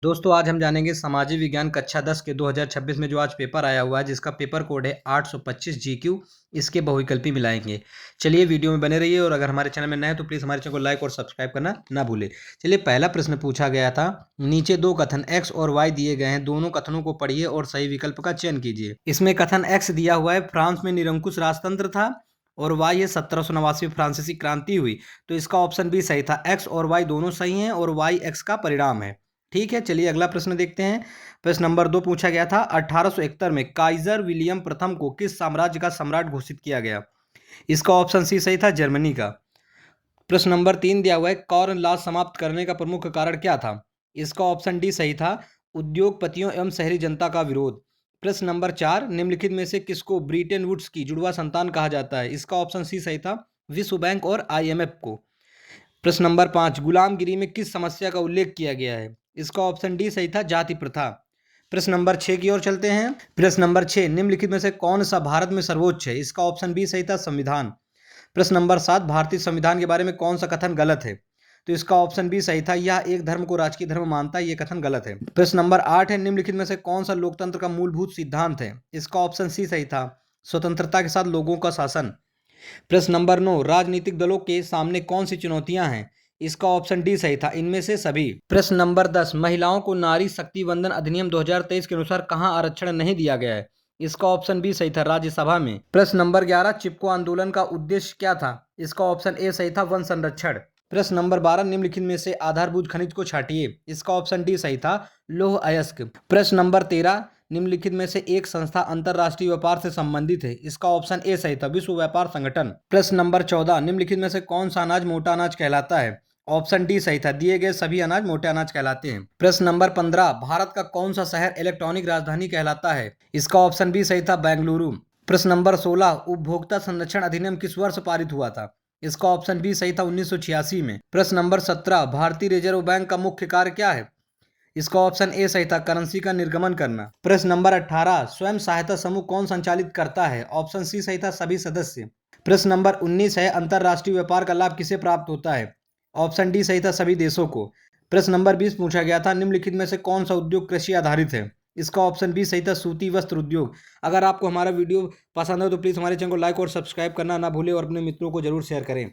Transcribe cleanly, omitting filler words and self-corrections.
दोस्तों आज हम जानेंगे सामाजिक विज्ञान कक्षा 10 के 2026 में जो आज पेपर आया हुआ है जिसका पेपर कोड है 825 जीक्यू। इसके बहुविकल्पी मिलाएंगे। चलिए वीडियो में बने रहिए और अगर हमारे चैनल में नए हैं तो प्लीज़ हमारे चैनल को लाइक और सब्सक्राइब करना ना भूलें। चलिए पहला प्रश्न पूछा गया था, नीचे दो कथन एक्स और वाई दिए गए हैं, दोनों कथनों को पढ़िए और सही विकल्प का चयन कीजिए। इसमें कथन एक्स दिया हुआ है, फ्रांस में निरंकुश राजतंत्र था, और वाई है 1789 फ्रांसीसी क्रांति हुई। तो इसका ऑप्शन बी सही था। एक्स और वाई दोनों सही हैं और वाई एक्स का परिणाम है। ठीक है, चलिए अगला प्रश्न देखते हैं। प्रश्न नंबर 2 पूछा गया था, 1871 में काइजर विलियम प्रथम को किस साम्राज्य का सम्राट घोषित किया गया? इसका ऑप्शन सी सही था, जर्मनी का। प्रश्न नंबर 3 दिया हुआ है, कॉर्न लॉज समाप्त करने का प्रमुख कारण क्या था? इसका ऑप्शन डी सही था, उद्योगपतियों एवं शहरी जनता का विरोध। प्रश्न नंबर 4, निम्नलिखित में से किसको ब्रिटेन वुड्स की जुड़वा संतान कहा जाता है? इसका ऑप्शन सी सही था, विश्व बैंक और आईएमएफ को। प्रश्न नंबर 5, गुलामगिरी में किस समस्या का उल्लेख किया गया है? इसका ऑप्शन डी सही था, जाति प्रथा। प्रश्न नंबर 6 की ओर चलते हैं। प्रश्न नंबर 6, निम्नलिखित में से कौन सा भारत में सर्वोच्च है? इसका ऑप्शन बी सही था, संविधान। प्रश्न नंबर 7, भारतीय संविधान के बारे में कौन सा कथन गलत है? तो इसका ऑप्शन बी सही था, यह एक धर्म को राजकीय धर्म मानता है, यह कथन गलत है। प्रश्न नंबर 8 है, निम्नलिखित में से कौन सा लोकतंत्र का मूलभूत सिद्धांत है? इसका ऑप्शन सी सही था, स्वतंत्रता के साथ लोगों का शासन। प्रश्न नंबर 9, राजनीतिक दलों के सामने कौन सी चुनौतियां हैं? इसका ऑप्शन डी सही था, इनमें से सभी। प्रश्न नंबर 10, महिलाओं को नारी शक्ति वंदन अधिनियम 2023 के अनुसार कहां आरक्षण नहीं दिया गया है? इसका ऑप्शन बी सही था, राज्यसभा में। प्रश्न नंबर 11, चिपको आंदोलन का उद्देश्य क्या था? इसका ऑप्शन ए सही था, वन संरक्षण। प्रश्न नंबर 12, निम्नलिखित में से आधारभूत खनिज को छांटिए। इसका ऑप्शन डी सही था, लौह अयस्क। प्रश्न नंबर 13, निम्नलिखित में से एक संस्था अंतरराष्ट्रीय व्यापार से संबंधित है? इसका ऑप्शन ए सही था, विश्व व्यापार संगठन। प्रश्न नंबर 14, निम्नलिखित में से कौन सा अनाज मोटा अनाज कहलाता है? ऑप्शन डी सही था, दिए गए सभी अनाज मोटे अनाज कहलाते हैं। प्रश्न नंबर 15, भारत का कौन सा शहर इलेक्ट्रॉनिक राजधानी कहलाता है? इसका ऑप्शन बी सही था, बेंगलुरु। प्रश्न नंबर 16, उपभोक्ता संरक्षण अधिनियम किस वर्ष पारित हुआ था? इसका ऑप्शन बी सही था, 1986 में। प्रश्न नंबर 17, भारतीय रिजर्व बैंक का मुख्य कार्य क्या है? इसका ऑप्शन ए सही था, करेंसी का निर्गमन करना। प्रश्न नंबर 18, स्वयं सहायता समूह कौन संचालित करता है? ऑप्शन सी सही था, सभी सदस्य। प्रश्न नंबर 19 है, अंतरराष्ट्रीय व्यापार का लाभ किसे प्राप्त होता है? ऑप्शन डी सही था, सभी देशों को। प्रश्न नंबर 20 पूछा गया था, निम्नलिखित में से कौन सा उद्योग कृषि आधारित है? इसका ऑप्शन बी सही था, सूती वस्त्र उद्योग। अगर आपको हमारा वीडियो पसंद हो तो प्लीज़ हमारे चैनल को लाइक और सब्सक्राइब करना ना भूलें और अपने मित्रों को जरूर शेयर करें।